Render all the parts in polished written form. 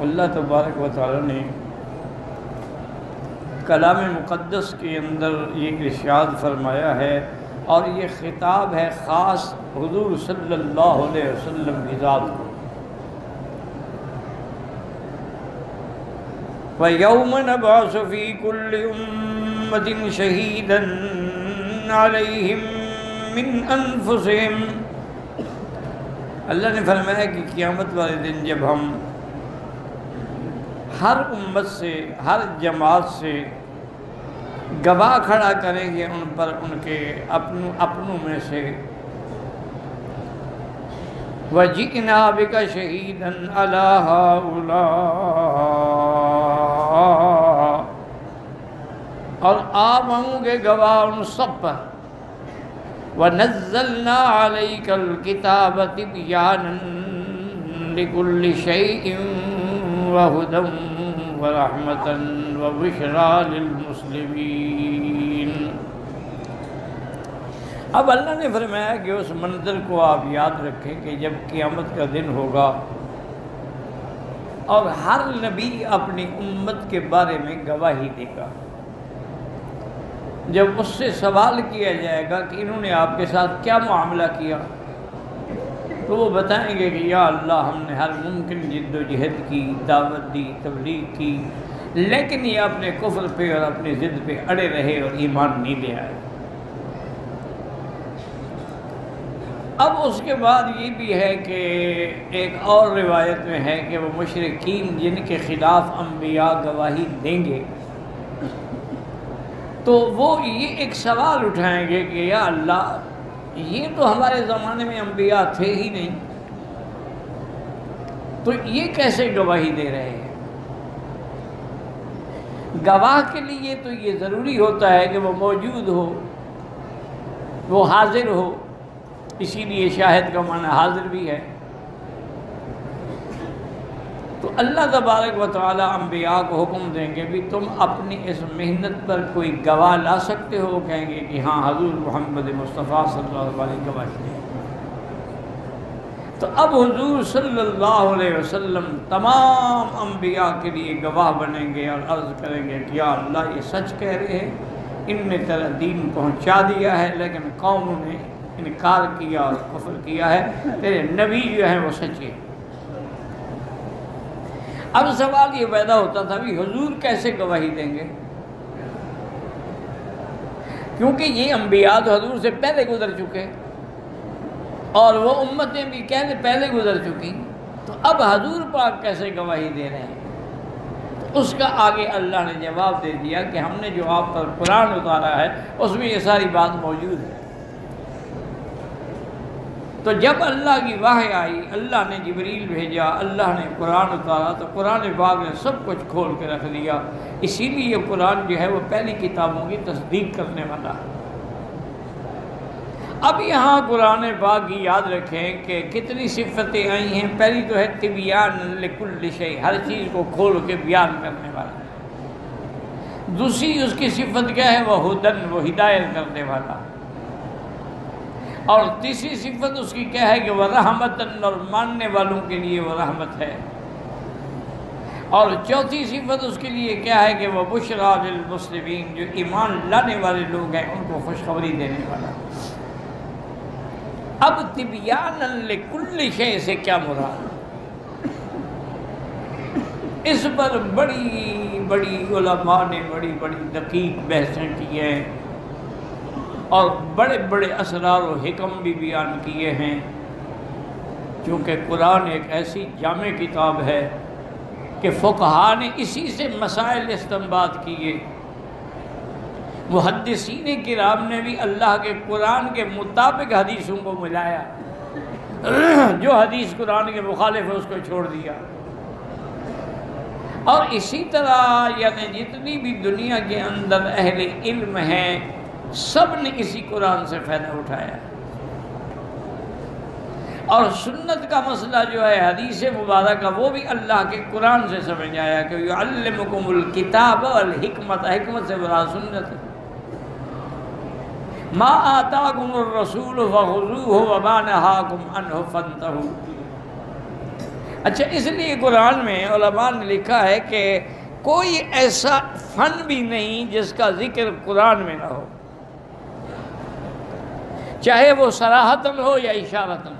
اللہ تبارک و تعالی نے کلام مقدس کے اندر یہ ارشاد فرمایا ہے، اور یہ خطاب ہے خاص حضور صلی اللہ علیہ وسلم کی ذات کو۔ وَيَوْمَ نَبْعَثُ فِي كُلِّ أُمَّةٍ شَهِيدًا عَلَيْهِمْ مِنْ أَنفُسِهِمْ۔ اللہ نے فرمایا کہ قیامت والے دن جب ہم ہر امت سے، ہر جماعت سے گواہ کھڑا کریں گے ان پر، ان کے اپنوں میں سے، وَجِئْنَا بِكَ شَهِيدًا عَلَى هَؤُلَاءِ، اور آپ ہوں گے گواہ ان سب پر، وَنَزَّلْنَا عَلَيْكَ الْكِتَابَ تِبْيَانًا لِكُلِّ شَيْءٍ وَهُدًى وَرَحْمَةً وَبُشْرَى لِلْمُسْلِمِينَ۔ اب اللہ نے فرمایا کہ اس منظر کو آپ یاد رکھیں کہ جب قیامت کا دن ہوگا اور ہر نبی اپنی امت کے بارے میں گواہی دے گا۔ جب اس سے سوال کیا جائے گا کہ انہوں نے آپ کے ساتھ کیا معاملہ کیا، تو وہ بتائیں گے کہ یا اللہ ہم نے ہر ممکن جد و جہد کی، دعوت دی، تبلیغ کی، لیکن یہ اپنے کفر پہ اور اپنی ضد پہ اڑے رہے اور ایمان نہیں لے آئے۔ اب اس کے بعد یہ بھی ہے کہ ایک اور روایت میں ہے کہ وہ مشرکین جن کے خلاف انبیاء گواہی دیں گے تو وہ یہ ایک سوال اٹھائیں گے کہ یا اللہ یہ تو ہمارے زمانے میں انبیاء تھے ہی نہیں، تو یہ کیسے گواہی دے رہے ہیں؟ گواہ کے لیے تو یہ ضروری ہوتا ہے کہ وہ موجود ہو، وہ حاضر ہو، اسی لیے شاہد کا معنی حاضر بھی ہے۔ تو اللہ تبارک و تعالی انبیاء کو حکم دیں گے بھی تم اپنی اس محنت پر کوئی گواہ لا سکتے ہو؟ کہیں گے کہ ہاں حضور محمد مصطفیٰ صلی اللہ علیہ وسلم گواہی دیں۔ تو اب حضور صلی اللہ علیہ وسلم تمام انبیاء کے لیے گواہ بنیں گے اور عرض کریں گے کہ یا اللہ یہ سچ کہہ رہے ہیں، ان نے تیرا دین پہنچا دیا ہے لیکن قوموں نے انکار کیا اور کفر کیا ہے، تیرے نبی جو ہیں وہ سچے۔ اب سوال یہ پیدا ہوتا تھا بھی حضور کیسے گواہی دیں گے، کیونکہ یہ انبیاء تو حضور سے پہلے گزر چکے اور وہ امتیں بھی کہنے پہلے گزر چکی، تو اب حضور پاک کیسے گواہی دے رہے ہیں؟ تو اس کا آگے اللہ نے جواب دے دیا کہ ہم نے جو آپ پر قرآن اتارا ہے اس میں یہ ساری بات موجود ہے۔ تو جب اللہ کی وحی آئی، اللہ نے جبریل بھیجا، اللہ نے قرآن اتارا، تو قرآن پاک نے سب کچھ کھول کے رکھ دیا۔ اسی لیے قرآن جو ہے وہ پہلی کتابوں کی تصدیق کرنے والا ہے۔ اب یہاں قرآن پاک کی یاد رکھیں کہ کتنی صفتیں آئی ہیں۔ پہلی تو ہے تبیان لکل شیء، ہر چیز کو کھول کے بیان کرنے والا۔ دوسری اس کی صفت کیا ہے؟ وہ ہدن، وہ ہدایت کرنے والا۔ اور تیسری صفت اس کی کیا ہے کہ وہ رحمتن، اور ماننے والوں کے لیے وہ رحمت ہے۔ اور چوتھی صفت اس کے لیے کیا ہے کہ وہ بشریٰ للمسلمین، جو ایمان لانے والے لوگ ہیں ان کو خوشخبری دینے والا۔ اب تبیانا لکل شیء سے کیا مراد؟ اس پر بڑی بڑی علماء نے بڑی بڑی دقیق بحثیں کی ہیں اور بڑے بڑے اسرار و حکم بھی بیان کیے ہیں، چونکہ قرآن ایک ایسی جامع کتاب ہے کہ فقہاء نے اسی سے مسائل استنباط کیے۔ محدثین کرام نے بھی اللہ کے قرآن کے مطابق حدیثوں کو ملایا، جو حدیث قرآن کے مخالف ہے اس کو چھوڑ دیا۔ اور اسی طرح یعنی جتنی بھی دنیا کے اندر اہل علم ہیں سب نے اسی قرآن سے فائدہ اٹھایا۔ اور سنت کا مسئلہ جو ہے حدیث مبارکہ وہ بھی اللہ کے قرآن سے سمجھ آیا کہ یعلمکم الکتاب والحکمت، حکمت سے مراد سنت ہے۔ ما آتاکم الرسول فخذوہ وما نہاکم عنہ فانتہوا، اچھا، اس لیے قرآن میں علماء نے لکھا ہے کہ کوئی ایسا فن بھی نہیں جس کا ذکر قرآن میں نہ ہو، چاہے وہ صراحتاً ہو یا اشارتاً۔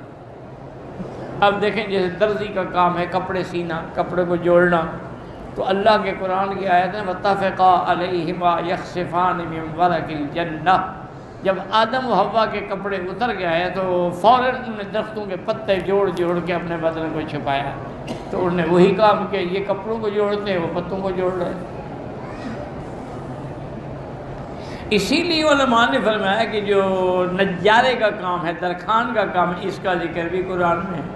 اب دیکھیں جیسے درزی کا کام ہے، کپڑے سینا، کپڑے کو جوڑنا، تو اللہ کے قرآن کی آیت ہے وَاتَّفَقَا عَلَيْهِمَا يَخْصِفَانِ مِنْ وَرَقِ الْجَنَّةِ۔ جب آدم و حوا کے کپڑے اتر گئے تو فوراً انہوں نے درختوں کے پتے جوڑ جوڑ کے اپنے بدن کو چھپایا، تو انہوں نے وہی کام کیا، یہ کپڑوں کو جوڑتے ہیں، وہ پتوں کو جوڑ رہے ہیں۔ اسی لیے علماء نے فرمایا کہ جو نجارے کا کام ہے، درخان کا کام ہے، اس کا ذکر بھی قرآن میں ہے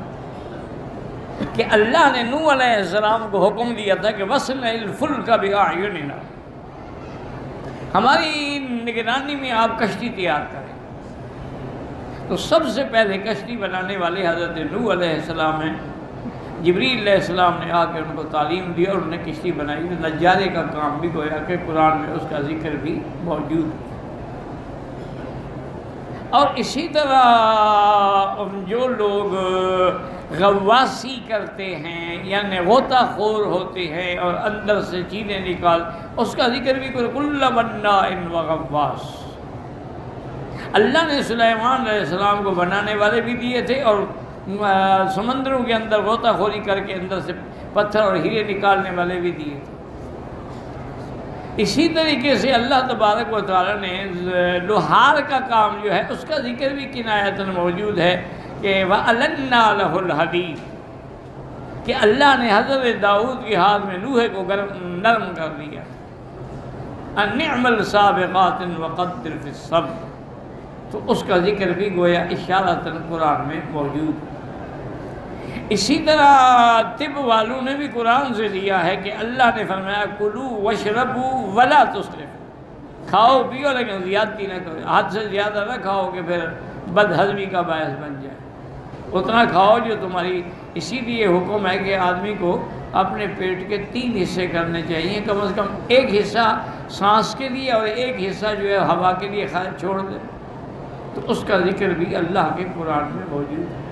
کہ اللہ نے نوح علیہ السلام کو حکم دیا تھا کہ وَاصْنَعِ الْفُلْكَ بِأَعْيُنِنَا، ہماری نگرانی میں آپ کشتی تیار کریں۔ تو سب سے پہلے کشتی بنانے والے حضرت نوح علیہ السلام ہیں۔ جبریل علیہ السلام نے آ کے ان کو تعلیم دی اور انہوں نے کشتی بنائی۔ تو نجارے کا کام بھی گویا کہ قرآن میں اس کا ذکر بھی موجود ہے۔ اور اسی طرح جو لوگ غواصی کرتے ہیں یعنی غوطہ خور ہوتے ہیں اور اندر سے چیزیں نکال، اس کا ذکر بھی کل بناء وغواص۔ اللہ نے سلیمان علیہ السلام کو بنانے والے بھی دیے تھے اور سمندروں کے اندر غوطہ خوری کر کے اندر سے پتھر اور ہیرے نکالنے والے بھی دیے تھے۔ اسی طریقے سے اللہ تبارک و تعالیٰ نے لوہار کا کام جو ہے اس کا ذکر بھی کنایتاً موجود ہے کہ وَأَلَنَّا لَهُ الْحَدِيدَ، کہ اللہ نے حضرت داؤد کے ہاتھ میں لوہے کو نرم کر دیا۔ أَنْ نِعْمَ السَّابِقَاتٍ وَقَدِّرْ فِي الصَّبْرِ، تو اس کا ذکر بھی گویا اشارتاً قرآن میں موجود ہے۔ اسی طرح طب والوں نے بھی قرآن سے لیا ہے کہ اللہ نے فرمایا کلوا واشربوا ولا تسرفوا، کھاؤ پیو لیکن زیادتی نہ کرو، حد سے زیادہ نہ کھاؤ کہ پھر بد ہضمی کا باعث بن جائے، اتنا کھاؤ جو تمہاری۔ اسی لیے حکم ہے کہ آدمی کو اپنے پیٹ کے 3 حصے کرنے چاہیے، کم از کم ایک حصہ سانس کے لیے اور ایک حصہ جو ہے ہوا کے لیے چھوڑ دے، تو اس کا ذکر بھی اللہ کے قرآن میں موجود ہے۔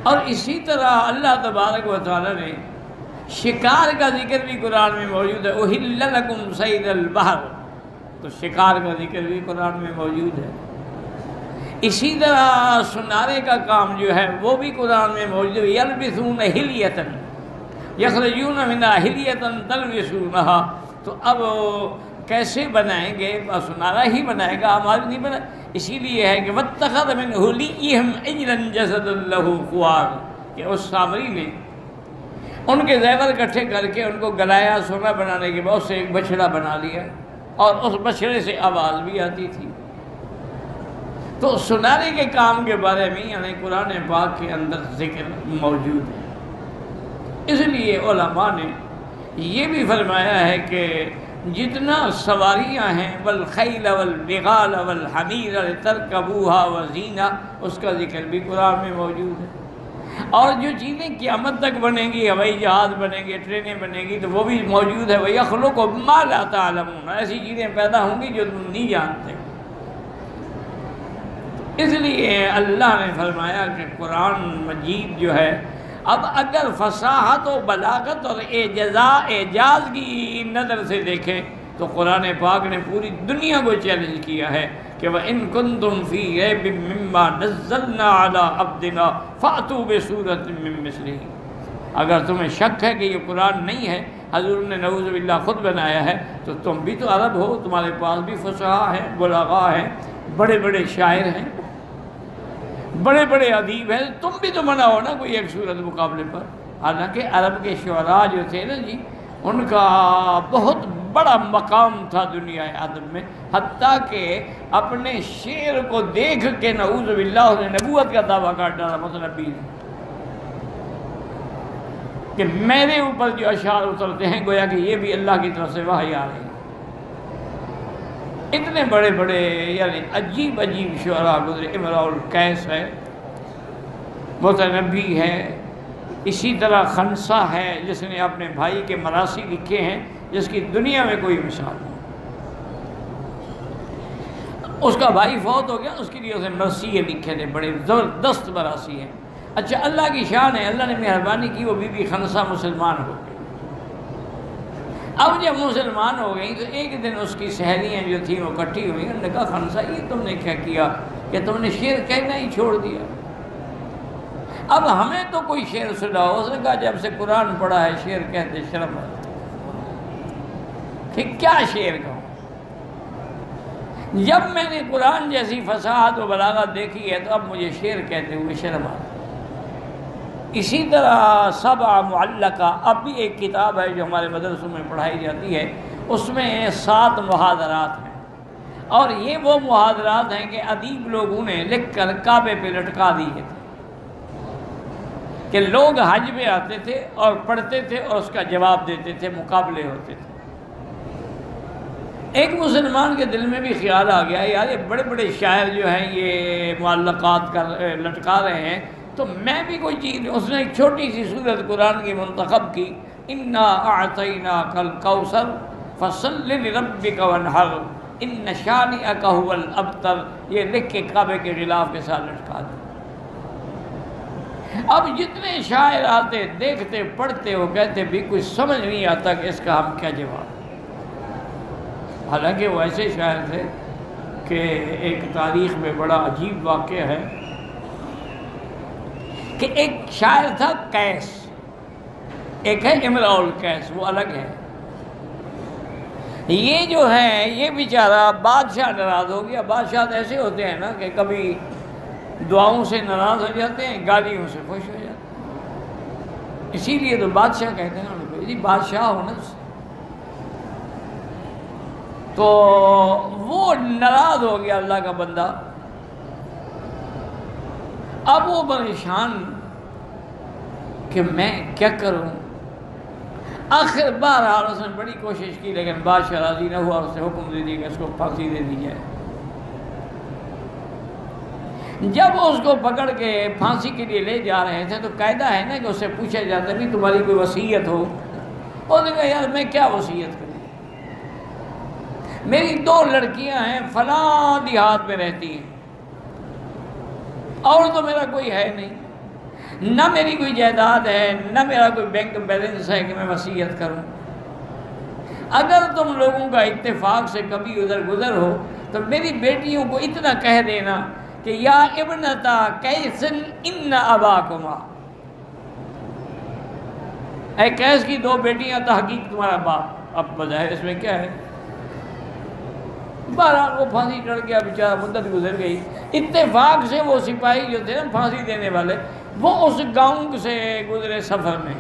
اور اسی طرح اللہ تبارک و تعالیٰ نے شکار کا ذکر بھی قرآن میں موجود ہے۔ احل لکم صید البحر، تو شکار کا ذکر بھی قرآن میں موجود ہے۔ اسی طرح سنارے کا کام جو ہے وہ بھی قرآن میں موجود ہے۔ یلبسون حلیۃ یخرجون منہا حلیۃ تلبسونہا، تو اب کیسے بنائیں گے؟ سنارا ہی بنائے گا، ہمارے نہیں بنائے۔ اسی لیے ہے کہ وَاتَّخَذَ مِنْ حُلِيِّهِمْ عِجْلًا جَسَدًا لَهُ خُوَارٌ، کہ اس سامری نے ان کے زیور اکٹھے کر کے ان کو گلایا، سونا بنانے کے بعد سے ایک بچڑا بنا لیا اور اس بچڑے سے آواز بھی آتی تھی۔ تو سنارے کے کام کے بارے میں یعنی قرآن پاک کے اندر ذکر موجود ہے۔ اس لیے علماء نے یہ بھی فرمایا ہے کہ جتنا سواریاں ہیں والخیل والبغال والحمیر لترکبوها وزینہ، اس کا ذکر بھی قرآن میں موجود ہے۔ اور جو چیزیں قیامت تک بنیں گی، ہوائی جہاز بنیں گے، ٹرینیں بنیں گی، تو وہ بھی موجود ہے۔ وَيَخْلُقُ مَا لَا تَعْلَمُونَ، ایسی چیزیں پیدا ہوں گی جو تم نہیں جانتے۔ اس لیے اللہ نے فرمایا کہ قرآن مجید جو ہے، اب اگر فصاحت و بلاغت اور اعجاز کی نظر سے دیکھیں تو قرآن پاک نے پوری دنیا کو چیلنج کیا ہے کہ وَإِن كُنتُمْ فِي رَيْبٍ مِّمَّا نَزَّلْنَا عَلَىٰ عَبْدِنَا فَأْتُوا بِسُورَةٍ مِّن مِّثْلِهِ، اگر تمہیں شک ہے کہ یہ قرآن نہیں ہے، حضور نے نعوذ باللہ خود بنایا ہے، تو تم بھی تو عرب ہو، تمہارے پاس بھی فصحاء ہیں، بلغاء ہیں، بڑے بڑے شاعر ہیں، بڑے بڑے ادیب ہیں، تم بھی تو بناؤ نا کوئی ایک صورت مقابلے پر۔ حالانکہ عرب کے شعراء جو تھے نا جی، ان کا بہت بڑا مقام تھا دنیا ادب میں، حتیٰ کہ اپنے شعر کو دیکھ کے نعوذ باللہ نے نبوت کا دعویٰ کر ڈالا متنبی نے، کہ میرے اوپر جو اشعار اترتے ہیں گویا کہ یہ بھی اللہ کی طرف سے وحی آ رہی ہے۔ اتنے بڑے بڑے یعنی عجیب عجیب شعراء گزرے، امراء القیس ہے، متنبی ہے، اسی طرح خنسا ہے جس نے اپنے بھائی کے مراثی لکھے ہیں جس کی دنیا میں کوئی مثال نہیں۔ اس کا بھائی فوت ہو گیا، اس کے لیے اسے مرثیے لکھے تھے، بڑے زبردست مراثی ہیں۔ اچھا اللہ کی شان ہے، اللہ نے مہربانی کی وہ بی بی خنسا مسلمان ہو گئی۔ اب جب مسلمان ہو گئی تو ایک دن اس کی سہیلیاں جو تھیں وہ اکٹھی ہوئی، انہوں نے کہا خنسا یہ تم نے کیا کیا کہ تم نے شعر کہنا ہی چھوڑ دیا؟ اب ہمیں تو کوئی شعر سناؤ۔ اس نے کہا جب سے قرآن پڑھا ہے شعر کہتے شرم آتی کہ کیا شعر کہوں، جب میں نے قرآن جیسی فصاحت و بلاغت دیکھی ہے تو اب مجھے شعر کہتے ہوئے شرم آتی۔ اسی طرح سبع معلقہ اب بھی ایک کتاب ہے جو ہمارے مدرسوں میں پڑھائی جاتی ہے، اس میں 7 محاضرات ہیں، اور یہ وہ محاضرات ہیں کہ ادیب لوگوں نے لکھ کر کعبے پہ لٹکا دیے تھے کہ لوگ حج میں آتے تھے اور پڑھتے تھے اور اس کا جواب دیتے تھے، مقابلے ہوتے تھے۔ ایک مسلمان کے دل میں بھی خیال آ گیا یار یہ بڑے بڑے شاعر جو ہیں یہ معلقات لٹکا رہے ہیں تو میں بھی کوئی چیز، اس نے ایک چھوٹی سی سورت قرآن کی منتخب کی، انا اعطیناک الکوثر فصل لربک وانحر ان شانئک ھو الابتر، یہ لکھ کے کعبے کے غلاف کے ساتھ لٹکا دیا۔ اب جتنے شاعر آتے دیکھتے پڑھتے وہ کہتے بھی کچھ سمجھ نہیں آتا کہ اس کا ہم کیا جواب۔ حالانکہ وہ ایسے شاعر تھے کہ ایک تاریخ میں بڑا عجیب واقعہ ہے کہ ایک شاعر تھا قیس، ایک ہے امراء القیس، وہ الگ ہے۔ یہ جو ہے یہ بیچارہ بادشاہ ناراض ہو گیا۔ بادشاہ ایسے ہوتے ہیں نا کہ کبھی دعاؤں سے ناراض ہو جاتے ہیں، گالیوں سے خوش ہو جاتے ہیں، اسی لیے تو بادشاہ کہتے ہیں ان کو، جی بادشاہ ہونا۔ تو وہ ناراض ہو گیا اللہ کا بندہ، اب وہ پریشان کہ میں کیا کروں۔ آخر بہرحال اس نے بڑی کوشش کی لیکن بادشاہ راضی نہ ہوا، اس نے حکم دے دیا کہ اس کو پھانسی دے دی جائے۔ جب اس کو پکڑ کے پھانسی کے لیے لے جا رہے تھے تو قاعدہ ہے نا کہ اس سے پوچھا جاتا بھی تمہاری کوئی وصیت ہو؟ اس نے کہا یار میں کیا وصیت کروں، میری 2 لڑکیاں ہیں فلاں دیہات میں رہتی ہیں اور تو میرا کوئی ہے نہیں، نہ میری کوئی جائیداد ہے، نہ میرا کوئی بینک بیلنس ہے کہ میں وصیت کروں۔ اگر تم لوگوں کا اتفاق سے کبھی ادھر گزر ہو تو میری بیٹیوں کو اتنا کہہ دینا کہ یا ابنتا قیس ان اباکما، اے قیس کی 2 بیٹیاں تحقیق تمہارا باپ۔ اب بظاہر اس میں کیا ہے، بہرحال وہ پھانسی چڑھ گیا بیچارہ، مدت گزر گئی۔ اتفاق سے وہ سپاہی جو تھے نا پھانسی دینے والے، وہ اس گاؤں سے گزرے سفر میں،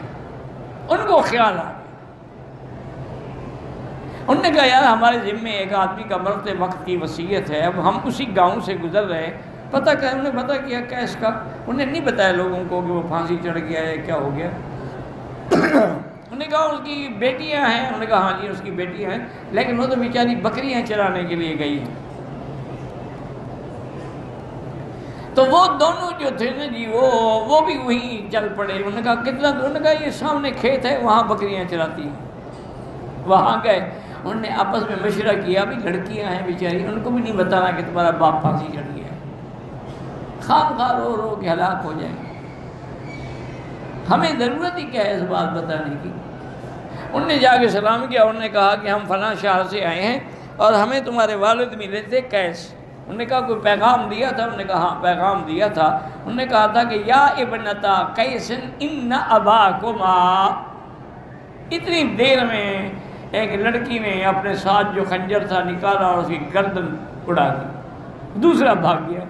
ان کو خیال آ گیا، انہوں نے کہا یار ہمارے ذمے ایک آدمی کا مرتے وقت کی وصیت ہے، اب ہم اسی گاؤں سے گزر رہے ہیں، پتہ کیا انہوں نے پتہ کیا قیس کا، انہوں نے نہیں بتایا لوگوں کو کہ وہ پھانسی چڑھ گیا ہے کیا ہو گیا۔ انہوں نے کہا اس کی بیٹیاں ہیں، انہوں نے کہا ہاں جی اس کی بیٹیاں ہیں، لیکن وہ تو بیچاری بکریاں چرانے کے لیے گئی ہیں۔ تو وہ دونوں جو تھے نا جی وہ بھی وہیں چل پڑے۔ انہوں نے کہا کتنا دور؟ انہوں نے کہا یہ سامنے کھیت ہے وہاں بکریاں چراتی ہیں۔ وہاں گئے، انہوں نے آپس میں مشورہ کیا بھی لڑکیاں ہیں بیچاری، ان کو بھی نہیں بتانا کہ تمہارا باپ پھانسی چڑھ گیا ہے، خام خواہ رو رو کے ہلاک ہو جائیں گے، ہمیں ضرورت ہی کیا ہے اس بات بتانے کی۔ انہوں نے جا کے سلام کیا، انہوں نے کہا کہ ہم فلاں شہر سے آئے ہیں اور ہمیں تمہارے والد ملے تھے قیس۔ انہوں نے کہا کوئی پیغام دیا تھا؟ انہوں نے کہا ہاں پیغام دیا تھا۔ انہوں نے کہا تھا کہ یا ابنتا قیس ان اباکما، اتنی دیر میں ایک لڑکی نے اپنے ساتھ جو خنجر تھا نکالا اور اس کی گردن اڑا دی، دوسرا بھاگ گیا۔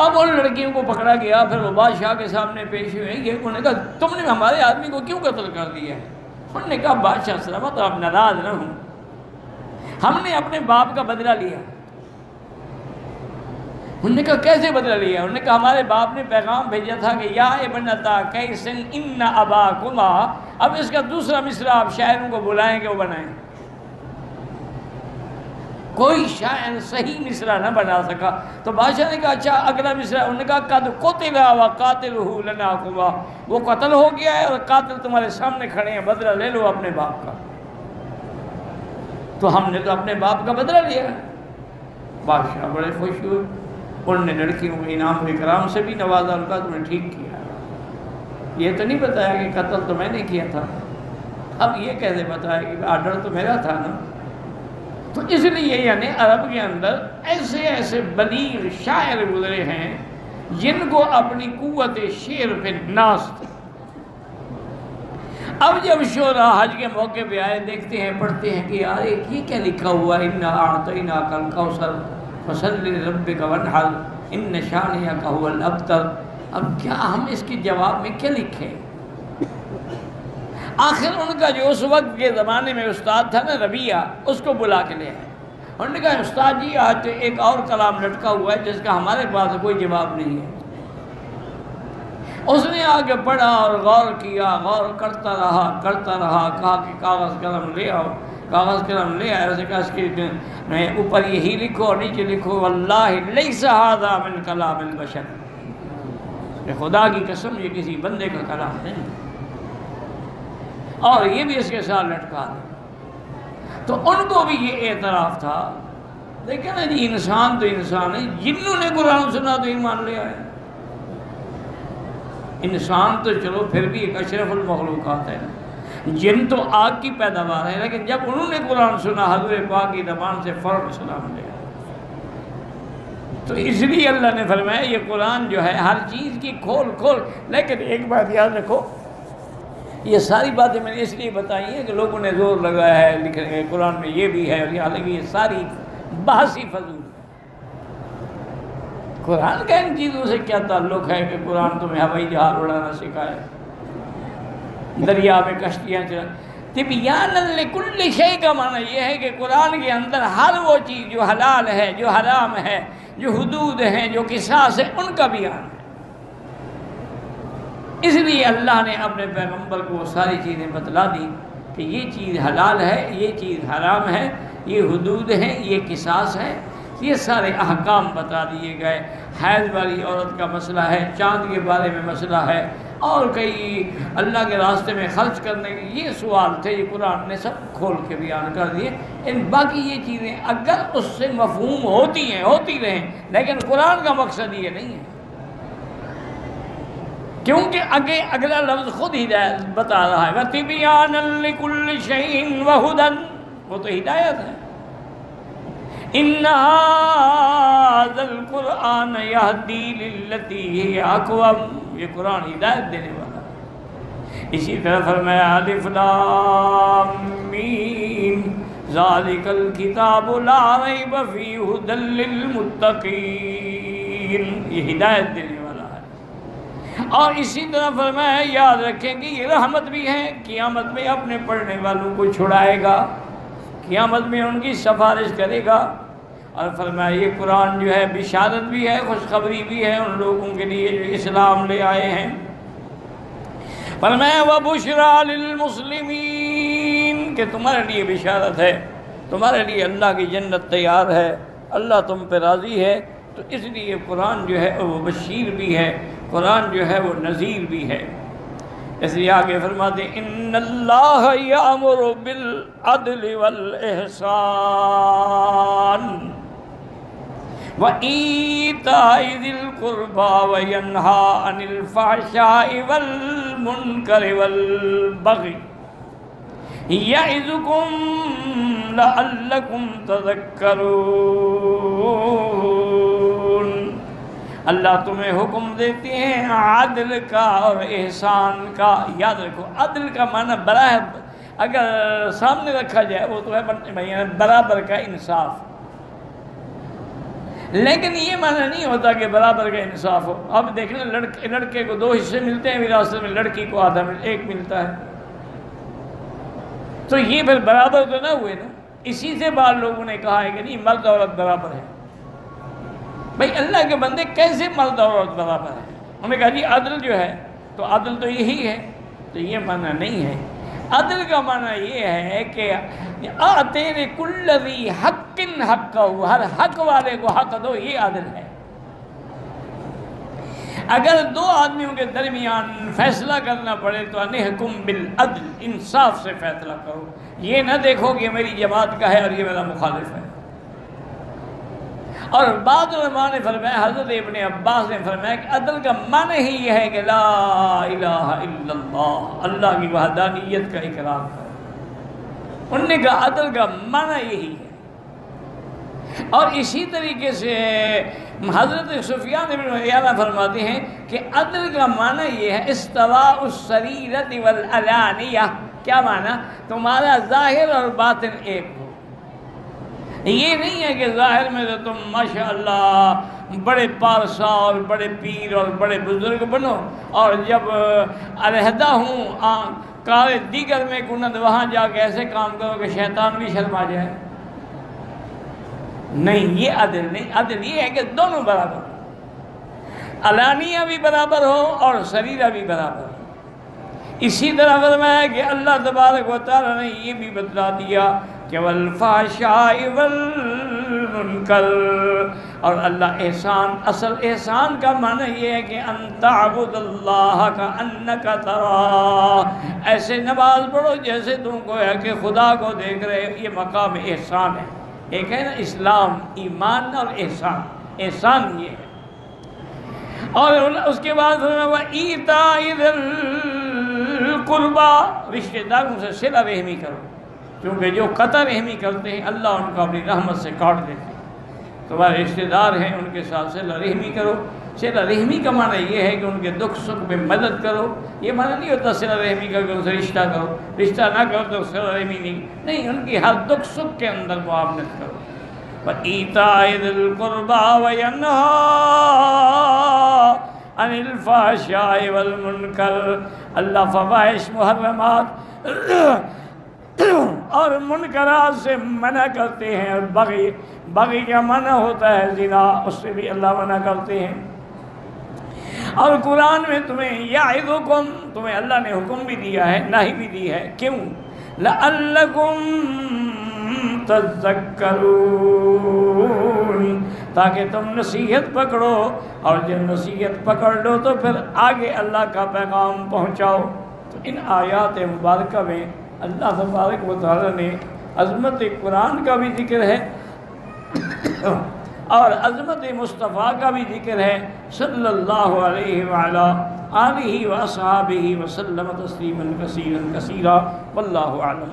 اب ان لڑکیوں کو پکڑا گیا، پھر وہ بادشاہ کے سامنے پیش ہوئے، یہ انہوں نے کہا تم نے ہمارے آدمی کو کیوں قتل کر دیا ہے؟ انہوں نے کہا بادشاہ سلامت آپ ناراض نہ ہوں، ہم نے اپنے باپ کا بدلہ لیا۔ انہوں نے کہا کیسے بدلہ لیا؟ انہوں نے کہا ہمارے باپ نے پیغام بھیجا تھا کہ یا ابنتا قیس ان اباکما، اب اس کا دوسرا مصرع آپ شاعروں کو بلائیں کہ وہ بنائیں۔ کوئی شاعر صحیح مصرع نہ بنا سکا، تو بادشاہ نے کہا اچھا اگلا مصرع۔ انہوں نے کہا قد قتل وقاتلہ لناکما، وہ قتل ہو گیا ہے اور قاتل تمہارے سامنے کھڑے ہیں، بدلہ لے لو اپنے باپ کا۔ تو ہم نے تو اپنے باپ کا بدلہ لیا۔ بادشاہ بڑے خوش ہوئے، انہوں نے لڑکیوں کو انعام و اکرام سے بھی نوازا، ان کا تم نے ٹھیک کیا، یہ تو نہیں بتایا کہ قتل تو میں نے کیا تھا، اب یہ کیسے بتایا کہ آرڈر تو میرا تھا نا۔ تو اس لیے یعنی عرب کے اندر ایسے ایسے بلیغ شاعر گزرے ہیں جن کو اپنی قوت شعر پہ ناز تھی۔ اب جب شعراء حج کے موقع پہ آئے، دیکھتے ہیں پڑھتے ہیں کہ یار یہ کیا لکھا ہوا ہے، اِنَّا أَعْطَيْنَاكَ الْكَوْثَرَ فَصَلِّ لِرَبِّكَ وَانْحَرْ إِنَّ شَانِئَكَ هُوَ الْأَبْتَرُ۔ اب کیا ہم اس کے جواب میں کیا لکھیں؟ آخر ان کا جو اس وقت کے زمانے میں استاد تھا نا ربیہ، اس کو بلا کے لے آئے۔ انہوں نے کہا استاد جی آج تو ایک اور کلام لٹکا ہوا ہے جس کا ہمارے پاس کوئی جواب نہیں ہے۔ اس نے آگے پڑھا اور غور کیا، غور کرتا رہا، کہا کہ کاغذ قلم لے آؤ، کاغذ قلم لے آئے، اسے کہا اس کے اوپر یہی لکھو اور نیچے لکھو واللہ لیس ھذا من کلام البشر، خدا کی قسم یہ کسی بندے کا کلام نہیں، اور یہ بھی اس کے ساتھ لٹکا دے۔ تو ان کو بھی یہ اعتراف تھا، لیکن جی انسان تو انسان ہے، جنوں نے قرآن سنا تو ایمان لے آئے۔ انسان تو چلو پھر بھی ایک اشرف المخلوقات ہے، جن تو آگ کی پیداوار ہے، لیکن جب انہوں نے قرآن سنا حضور پاک کی زبان سے فوراً اسلام لے آئے۔ تو اس لیے اللہ نے فرمایا یہ قرآن جو ہے ہر چیز کی کھول کھول، لیکن ایک بات یاد رکھو، یہ ساری باتیں میں نے اس لیے بتائی ہیں کہ لوگوں نے زور لگایا ہے لکھنے قرآن میں یہ بھی ہے، اور حالانکہ یہ ساری بحثی فضول ہے۔ قرآن کا ان چیزوں سے کیا تعلق ہے کہ قرآن تمہیں ہوائی جہاز اڑانا سکھائے، دریا میں کشتیاں چلا۔ تبیانا لکل شیء کا معنی یہ ہے کہ قرآن کے اندر ہر وہ چیز جو حلال ہے، جو حرام ہے، جو حدود ہیں، جو قصاص ہے، ان کا بیان ہے۔ اس لیے اللہ نے اپنے پیغمبر کو وہ ساری چیزیں بتلا دی کہ یہ چیز حلال ہے، یہ چیز حرام ہے، یہ حدود ہیں، یہ قصاص ہے، یہ سارے احکام بتا دیے گئے۔ حیض والی عورت کا مسئلہ ہے، چاند کے بارے میں مسئلہ ہے، اور کئی اللہ کے راستے میں خرچ کرنے کے یہ سوال تھے، یہ قرآن نے سب کھول کے بیان کر دیے۔ ان باقی یہ چیزیں اگر اس سے مفہوم ہوتی ہیں، ہوتی رہیں، لیکن قرآن کا مقصد یہ نہیں ہے، کیونکہ اگلا لفظ خود ہدایت بتا رہا ہے، وَتِبْيَانًا لِكُلِّ شَيْءٍ وَهُدًى، وہ تو ہدایت ہے۔ إِنَّ هَذَا الْقُرْآنَ يَهْدِي لِلَّتِي هِيَ أَقْوَمُ، یہ قرآن ہدایت دینے والا ہے۔ اسی طرح فرمایا الف لام میم ذَلِكَ الْكِتَابُ لَا رَيْبَ فِيهِ هُدًى لِّلْمُتَّقِينَ، یہ ہدایت دینے والا ہے۔ اور اسی طرح فرمایا یاد رکھیں کہ یہ رحمت بھی ہے، قیامت میں اپنے پڑھنے والوں کو چھڑائے گا، قیامت میں ان کی سفارش کرے گا۔ اور فرمایا یہ قرآن جو ہے بشارت بھی ہے، خوشخبری بھی ہے ان لوگوں کے لیے جو اسلام لے آئے ہیں۔ فرمایا وَبُشْرَىٰ لِلْمُسْلِمِينَ، کہ تمہارے لیے بشارت ہے، تمہارے لیے اللہ کی جنت تیار ہے، اللہ تم پہ راضی ہے۔ تو اس لیے قرآن جو ہے وہ بشیر بھی ہے، قرآن جو ہے وہ نذیر بھی ہے۔ اس لیے آگے فرماتے ہیں ان اللہ یأمر بالعدل والإحسان وَإِيتَاءِ ذِي الْقُرْبَىٰ وَيَنْهَىٰ عَنِ الْفَحْشَاءِ وَالْمُنكَرِ وَالْبَغْيِ يَعِظُكُمْ لَعَلَّكُمْ تَذَكَّرُونَ۔ اللہ تمہیں حکم دیتے ہیں عدل کا اور احسان کا۔ یاد رکھو عدل کا معنی اگر سامنے رکھا جائے وہ تو ہے برابر کا انصاف، لیکن یہ معنی نہیں ہوتا کہ برابر کا انصاف ہو۔ اب دیکھیں لڑکے کو 2 حصے ملتے ہیں وراثت میں، لڑکی کو آدھا ایک ملتا ہے، تو یہ پھر برابر تو نہ ہوئے نا۔ اسی سے بعض لوگوں نے کہا ہے کہ نہیں مرد عورت برابر ہے۔ بھئی اللہ کے بندے کیسے مرد اور عورت برابر ہے؟ انہوں نے کہا جی عدل جو ہے تو عدل تو یہی ہے، تو یہ معنی نہیں ہے۔ عدل کا معنی یہ ہے کہ آتے لکل ذی حق حقہ، ہر حق والے کو حق دو، یہ عدل ہے۔ اگر 2 آدمیوں کے درمیان فیصلہ کرنا پڑے تو انحکم بالعدل، انصاف سے فیصلہ کرو، یہ نہ دیکھو کہ میری جماعت کا ہے اور یہ میرا مخالف ہے۔ اور بعض علماء نے فرمایا، حضرت ابن عباس نے فرمایا کہ عدل کا معنی ہی یہ ہے کہ لا الہ الا اللہ، اللہ کی وحدانیت کا اقرار کرو۔ انہوں نے کہا عدل کا معنی یہی ہے۔ اور اسی طریقے سے حضرت سفیان بن عیینہ فرماتے ہیں کہ عدل کا معنی یہ ہے استواء السریرۃ والعلانیہ۔ کیا معنی؟ تمہارا ظاہر اور باطن ایک ہو۔ یہ نہیں ہے کہ ظاہر میں تو تم ماشاءاللہ بڑے پارسا اور بڑے پیر اور بڑے بزرگ بنو، اور جب علیحدہ ہوں کار دیگر میں کنند وہاں جا کے ایسے کام کرو کہ شیطان بھی شرما جائے۔ نہیں، یہ عدل نہیں۔ عدل یہ ہے کہ دونوں برابر ہو، علانیہ بھی برابر ہو اور سریرہ بھی برابر ہو۔ اسی طرح فرمایا کہ اللہ تبارک و تعالیٰ نے یہ بھی بتلا دیا کہ والفحشاء والمنکر، اور اللہ احسان، اصل احسان کا معنی یہ ہے کہ ان تعبد اللہ کأنک تراہ، ایسے نماز پڑھو جیسے تم کو ہے کہ خدا کو دیکھ رہے ہو۔ یہ مقام احسان ہے۔ ایک ہے نا اسلام، ایمان اور احسان، احسان یہ ہے۔ اور اس کے بعد وَإِيتَاءِ ذِي الْقُرْبَى، رشتہ داروں سے صلہ رحمی کرو، کیونکہ جو قطع رحمی کرتے ہیں اللہ ان کو اپنی رحمت سے کاٹ دیتے ہیں۔ تمہارے رشتہ دار ہیں، ان کے ساتھ صلہ رحمی کرو۔ صلہ رحمی کا معنی یہ ہے کہ ان کے دکھ سکھ میں مدد کرو۔ یہ معنی نہیں ہوتا صلہ رحمی کر کے ان سے رشتہ کرو، رشتہ نہ کرو تو صلہ رحمی نہیں، ان کی ہر دکھ سکھ کے اندر معاونت کرو۔ وَإِيتَاءِ ذِي الْقُرْبَى وَيَنْهَىٰ عَنِ الْفَحْشَاءِ وَالْمُنکَرِ، اللہ فواحش، محرمات اور منکرات سے منع کرتے ہیں۔ اور بغی کا منع ہوتا ہے زنا، اس سے بھی اللہ منع کرتے ہیں۔ اور قرآن میں تمہیں یعظکم، تمہیں اللہ نے حکم بھی دیا ہے، نہی بھی دی ہے۔ کیوں؟ لعلکم تذکرون، تاکہ تم نصیحت پکڑو، اور جب نصیحت پکڑ لو تو پھر آگے اللہ کا پیغام پہنچاؤ۔ تو ان آیات مبارکہ میں اللہ تبارک و تعالیٰ نے عظمت قرآن کا بھی ذکر ہے اور عظمت مصطفیٰ کا بھی ذکر ہے، صلی اللہ علیہ وعلا آلہ و اصحابہ وسلم تسلیما کثیرا کثیرا، واللہ اعلم۔